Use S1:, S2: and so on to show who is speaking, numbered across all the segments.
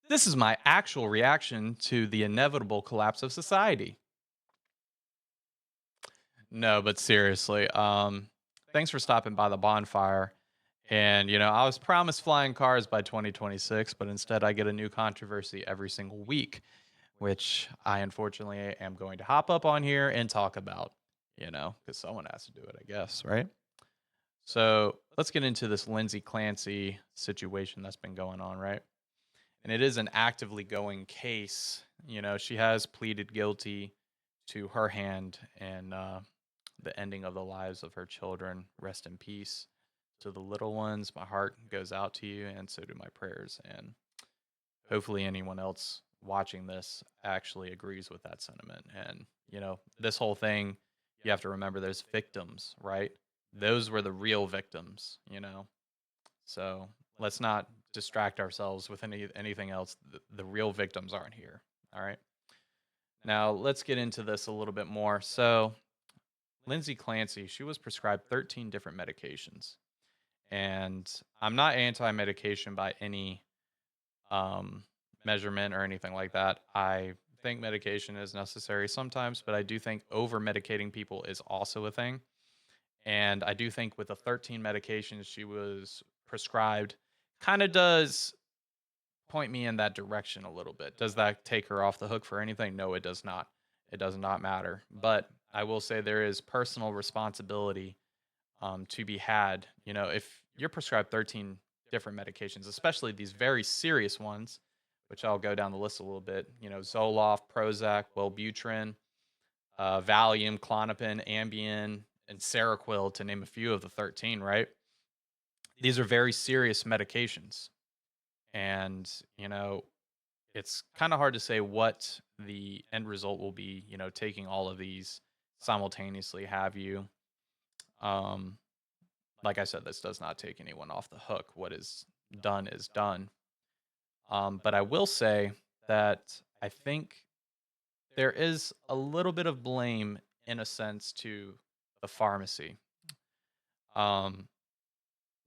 S1: This is my actual reaction to the inevitable collapse of society. No, but seriously, thanks for stopping by the bonfire. And, I was promised flying cars by 2026, but instead I get a new controversy every single week, which I unfortunately am going to hop up on here and talk about, because someone has to do it, I guess, right? So let's get into this Lindsay Clancy situation that's been going on, right? And it is an actively going case. She has pleaded guilty to her hand and the ending of the lives of her children. Rest in peace to the little ones. My heart goes out to you, and so do my prayers. And hopefully, anyone else watching this actually agrees with that sentiment. And, this whole thing, you have to remember there's victims, right? Those were the real victims. So let's not distract ourselves with anything else. The real victims aren't here. All right. Now let's get into this a little bit more. So Lindsay Clancy, she was prescribed 13 different medications. And I'm not anti-medication by any um, measurement or anything like that. I think medication is necessary sometimes, but I do think over medicating people is also a thing. And I do think with the 13 medications she was prescribed, kind of does point me in that direction a little bit. Does that take her off the hook for anything? No, it does not. It does not matter. But I will say there is personal responsibility to be had. If you're prescribed 13 different medications, especially these very serious ones, which I'll go down the list a little bit, Zoloft, Prozac, Wellbutrin, Valium, Clonopin, Ambien, and Seroquel, to name a few of the 13, right? These are very serious medications. And, it's kind of hard to say what the end result will be, taking all of these simultaneously. Have you? Um, like I said, this does not take anyone off the hook. What is done is done. But I will say that I think there is a little bit of blame in a sense to the pharmacy. Um,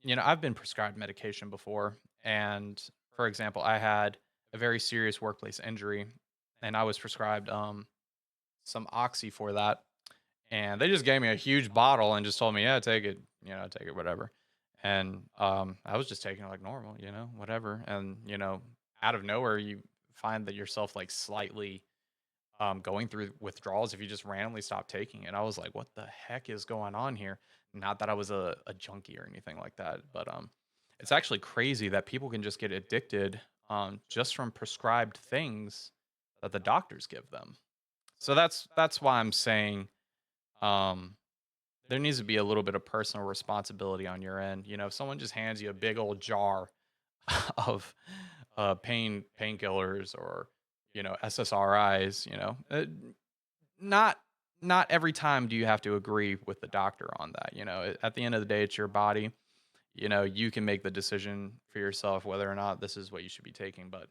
S1: I've been prescribed medication before. And for example, I had a very serious workplace injury and I was prescribed some oxy for that. And they just gave me a huge bottle and just told me, yeah, take it, take it, whatever. And I was just taking it like normal, whatever. And, out of nowhere, you find that yourself like slightly going through withdrawals if you just randomly stop taking it. I was like, what the heck is going on here? Not that I was a junkie or anything like that, but it's actually crazy that people can just get addicted just from prescribed things that the doctors give them. So that's why I'm saying um, there needs to be a little bit of personal responsibility on your end. If someone just hands you a big old jar of painkillers or SSRIs, not not every time do you have to agree with the doctor on that. At the end of the day, it's your body. You can make the decision for yourself whether or not this is what you should be taking. But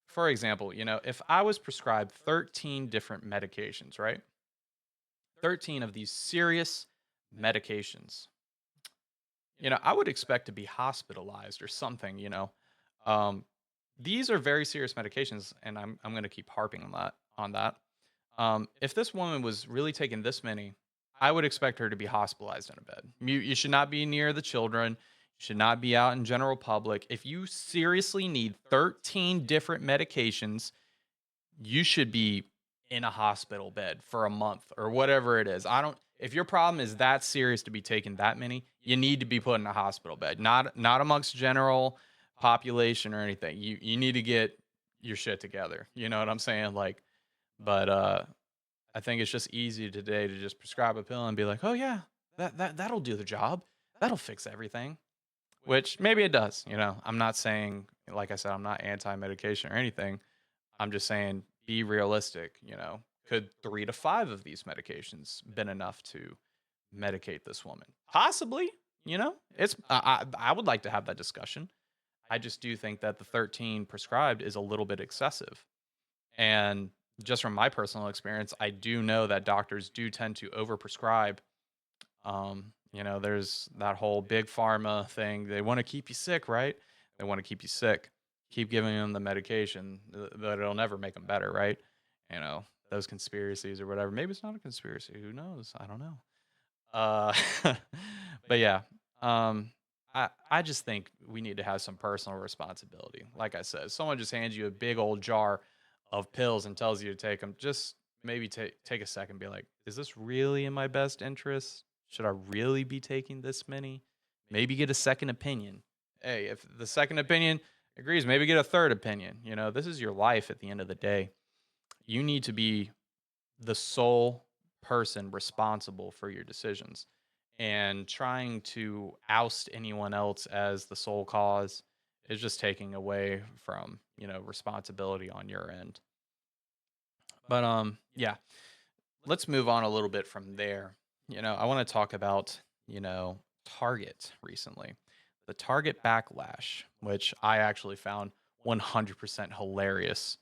S1: for example, if I was prescribed 13 different medications, right? 13 of these serious medications. I would expect to be hospitalized or something. Um, these are very serious medications, and I'm going to keep harping on that. If this woman was really taking this many, I would expect her to be hospitalized in a bed. You should not be near the children. You should not be out in general public. If you seriously need 13 different medications, you should be in a hospital bed for a month or whatever it is. I don't If your problem is that serious to be taking that many, you need to be put in a hospital bed. Not amongst general population or anything. You need to get your shit together. You know what I'm saying? Like, but I think it's just easy today to just prescribe a pill and be like, "Oh yeah, that'll do the job. That'll fix everything." Which maybe it does. I'm not saying, like I said, I'm not anti-medication or anything. I'm just saying be realistic. Could 3 to 5 of these medications been enough to medicate this woman? Possibly. It's I would like to have that discussion. I just do think that the 13 prescribed is a little bit excessive. And just from my personal experience, I do know that doctors do tend to overprescribe. There's that whole big pharma thing. They want to keep you sick, right? They want to keep you sick. keep giving them the medication, but it'll never make them better, right? You know, those conspiracies or whatever. Maybe it's not a conspiracy. Who knows? I don't know. Uh, but yeah, um, I just think we need to have some personal responsibility. Like I said, someone just hands you a big old jar of pills and tells you to take them. Just maybe take a second, and be like, is this really in my best interest? Should I really be taking this many? Maybe get a second opinion. Hey, if the second opinion agrees, maybe get a third opinion. You know, this is your life at the end of the day. You need to be the sole person responsible for your decisions, and trying to oust anyone else as the sole cause is just taking away from, responsibility on your end. But yeah, let's move on a little bit from there. I want to talk about, Target recently. The Target backlash, which I actually found 100% hilarious.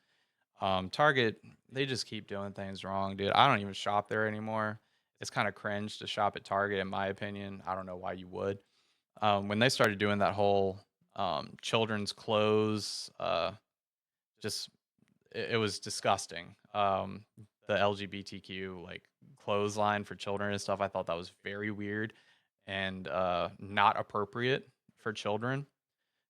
S1: Target, they just keep doing things wrong, dude. I don't even shop there anymore. It's kind of cringe to shop at Target, in my opinion. I don't know why you would. When they started doing that whole children's clothes, just it was disgusting. The LGBTQ like clothesline for children and stuff. I thought that was very weird and not appropriate for children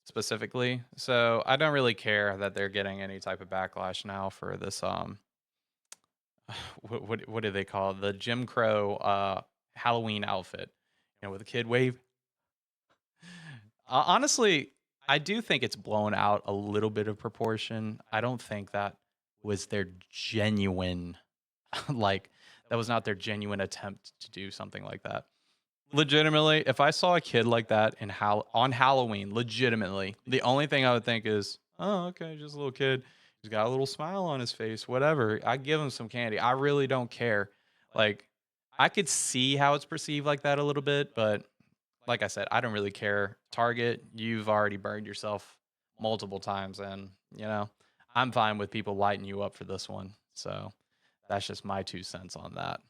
S1: specifically. So I don't really care that they're getting any type of backlash now for this. What do they call it? The Jim Crow Halloween outfit? With a kid wave. Honestly, I do think it's blown out a little bit of proportion. I don't think that was their genuine, like, that was not their genuine attempt to do something like that. Legitimately, if I saw a kid like that on Halloween, legitimately, the only thing I would think is, oh, okay, just a little kid. He's got a little smile on his face, whatever. I give him some candy. I really don't care. Like, I could see how it's perceived like that a little bit, but like I said, I don't really care. Target, you've already burned yourself multiple times, and I'm fine with people lighting you up for this one. So that's just my 2 cents on that.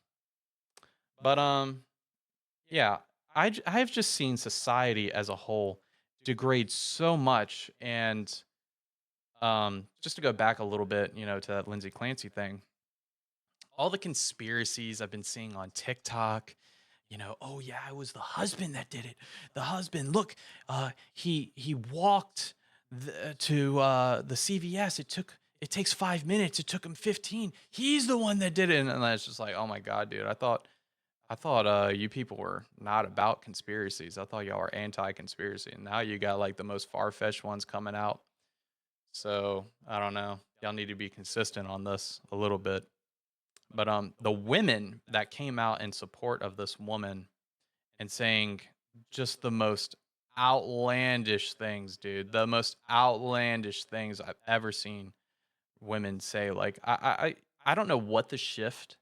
S1: But yeah, I've just seen society as a whole degrade so much, and just to go back a little bit, to that Lindsay Clancy thing, all the conspiracies I've been seeing on TikTok. Oh yeah, it was the husband that did it. The husband, look, he walked to the CVS. It takes 5 minutes. It took him 15. He's the one that did it, and it's just like, oh my god, dude. I thought you people were not about conspiracies. I thought y'all were anti-conspiracy, and now you got like the most far-fetched ones coming out. So I don't know. Y'all need to be consistent on this a little bit. But the women that came out in support of this woman and saying just the most outlandish things, dude. The most outlandish things I've ever seen women say. Like I don't know what the shift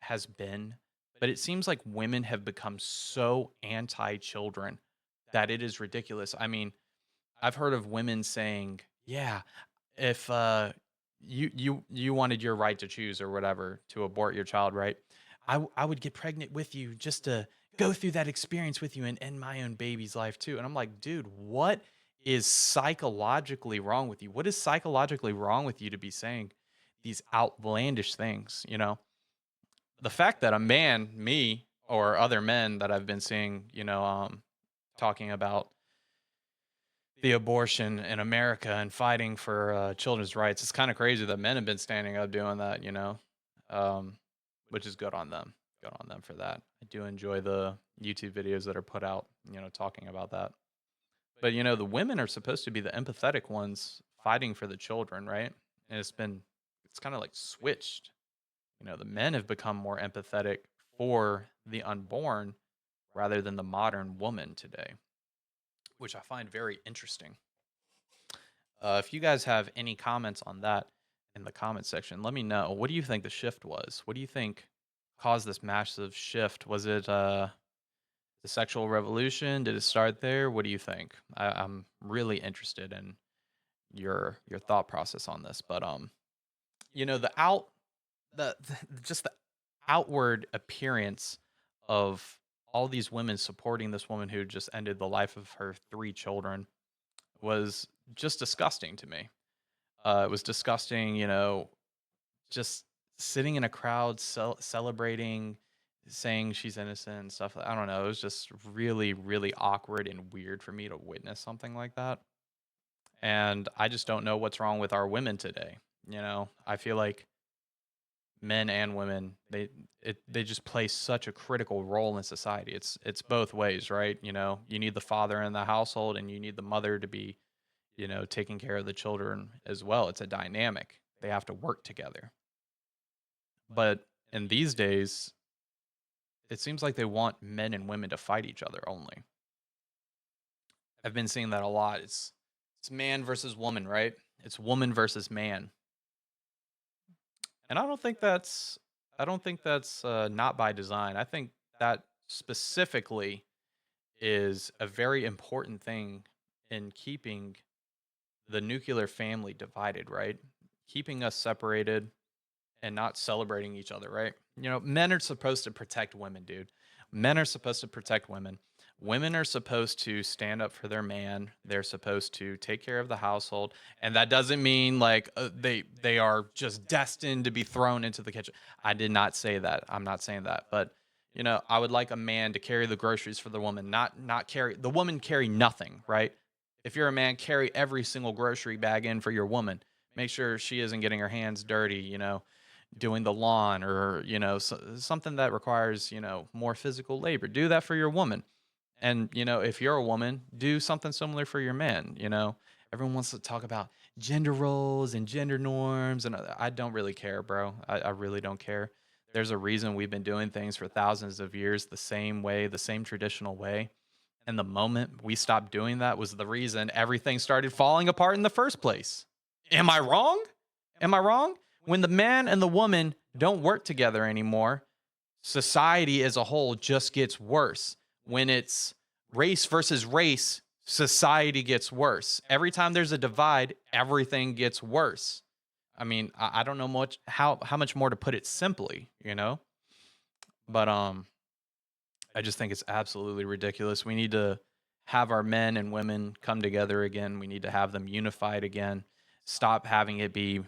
S1: has been, but it seems like women have become so anti-children that it is ridiculous. I mean, I've heard of women saying, "Yeah, if you wanted your right to choose or whatever to abort your child, right? I would get pregnant with you just to go through that experience with you and end my own baby's life too." And I'm like, dude, what is psychologically wrong with you? What is psychologically wrong with you to be saying these outlandish things? The fact that a man, me, or other men that I've been seeing, talking about the abortion in America and fighting for children's rights. It's kind of crazy that men have been standing up doing that, um, which is good on them. Good on them for that. I do enjoy the YouTube videos that are put out, talking about that. But, the women are supposed to be the empathetic ones fighting for the children, right? And it's kind of like switched. The men have become more empathetic for the unborn rather than the modern woman today, which I find very interesting. If you guys have any comments on that in the comment section, let me know. What do you think the shift was? What do you think caused this massive shift? Was it the sexual revolution? Did it start there? What do you think? I'm really interested in your thought process on this. But the out just the outward appearance of all these women supporting this woman who just ended the life of her 3 children was just disgusting to me. It was disgusting, just sitting in a crowd celebrating, saying she's innocent and stuff. I don't know. It was just really, really awkward and weird for me to witness something like that. And I just don't know what's wrong with our women today. I feel like men and women, they just play such a critical role in society. It's both ways, right? You need the father in the household and you need the mother to be, taking care of the children as well. It's a dynamic. They have to work together. But in these days, it seems like they want men and women to fight each other only. I've been seeing that a lot. It's man versus woman, right? It's woman versus man. And I don't think that's not by design. I think that specifically is a very important thing in keeping the nuclear family divided, right? Keeping us separated and not celebrating each other, right? Men are supposed to protect women, dude. Men are supposed to protect women. Women are supposed to stand up for their man. They're supposed to take care of the household, and that doesn't mean like they are just destined to be thrown into the kitchen. I did not say that. I'm not saying that, but I would like a man to carry the groceries for the woman, not carry the woman carry nothing, right? If you're a man, carry every single grocery bag in for your woman. Make sure she isn't getting her hands dirty, doing the lawn or something that requires more physical labor. Do that for your woman. And if you're a woman, do something similar for your man. Everyone wants to talk about gender roles and gender norms, and I don't really care, bro. I really don't care. There's a reason we've been doing things for thousands of years the same way, the same traditional way. And the moment we stopped doing that was the reason everything started falling apart in the first place. Am I wrong? Am I wrong? When the man and the woman don't work together anymore, society as a whole just gets worse. When it's race versus race, society gets worse. Every time there's a divide, everything gets worse. I mean, I don't know much how much more to put it simply, but I just think it's absolutely ridiculous. We need to have our men and women come together again. We need to have them unified again. Stop having it be,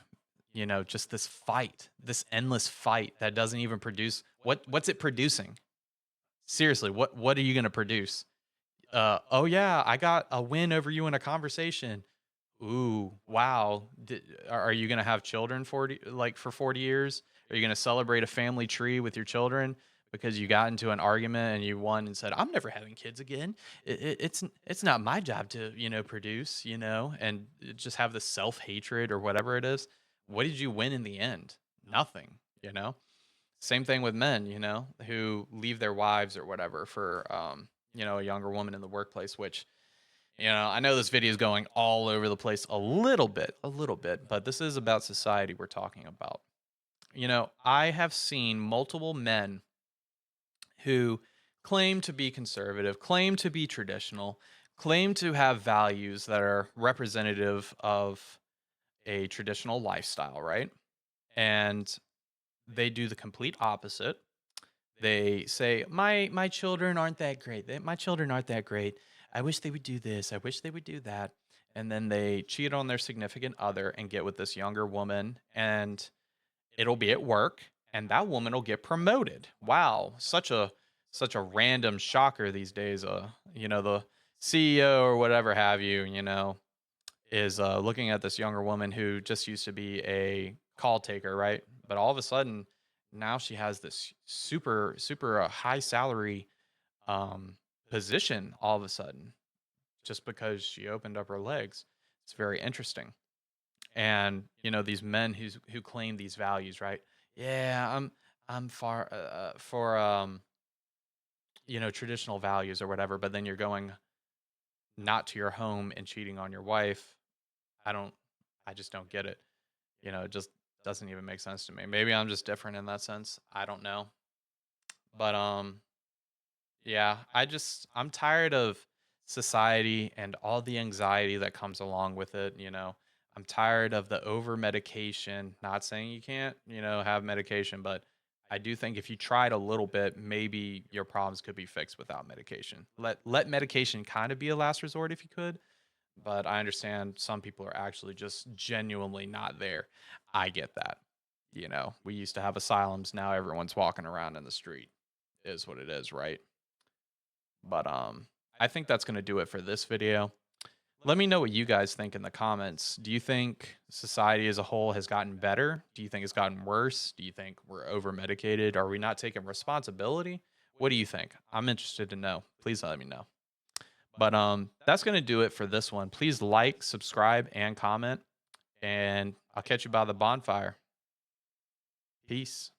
S1: just this fight, this endless fight that doesn't even produce what's it producing? Seriously, what are you going to produce? Oh yeah, I got a win over you in a conversation. Ooh, wow. Are you going to have children for 40 years? Are you going to celebrate a family tree with your children because you got into an argument and you won and said, "I'm never having kids again. It's not my job to, produce, and just have this self-hatred or whatever it is." What did you win in the end? Nothing, Same thing with men, who leave their wives or whatever for a younger woman in the workplace, which I know this video is going all over the place a little bit, but this is about society we're talking about. I have seen multiple men who claim to be conservative, claim to be traditional, claim to have values that are representative of a traditional lifestyle, right? And they do the complete opposite. They say, My children aren't that great. My children aren't that great. I wish they would do this. I wish they would do that." And then they cheat on their significant other and get with this younger woman, and it'll be at work, and that woman will get promoted. Wow, such a random shocker these days. The CEO or whatever have you, is looking at this younger woman who just used to be a call taker, right? But all of a sudden, now she has this super super high salary um, position. All of a sudden, just because she opened up her legs, it's very interesting. And these men who claim these values, right? Yeah, I'm far for traditional values or whatever. But then you're going not to your home and cheating on your wife. I don't. I just don't get it. It just doesn't even make sense to me. Maybe I'm just different in that sense. I don't know. But yeah, I'm tired of society and all the anxiety that comes along with it. I'm tired of the over medication. Not saying you can't, have medication, but I do think if you tried a little bit, maybe your problems could be fixed without medication. Let medication kind of be a last resort if you could, but I understand some people are actually just genuinely not there. I get that. We used to have asylums, now everyone's walking around in the street. Is what it is, right? But I think that's going to do it for this video. Let me know what you guys think in the comments. Do you think society as a whole has gotten better? Do you think it's gotten worse? Do you think we're over medicated? Are we not taking responsibility? What do you think? I'm interested to know. Please let me know. But that's going to do it for this one. Please like, subscribe, and comment, and I'll catch you by the bonfire. Peace.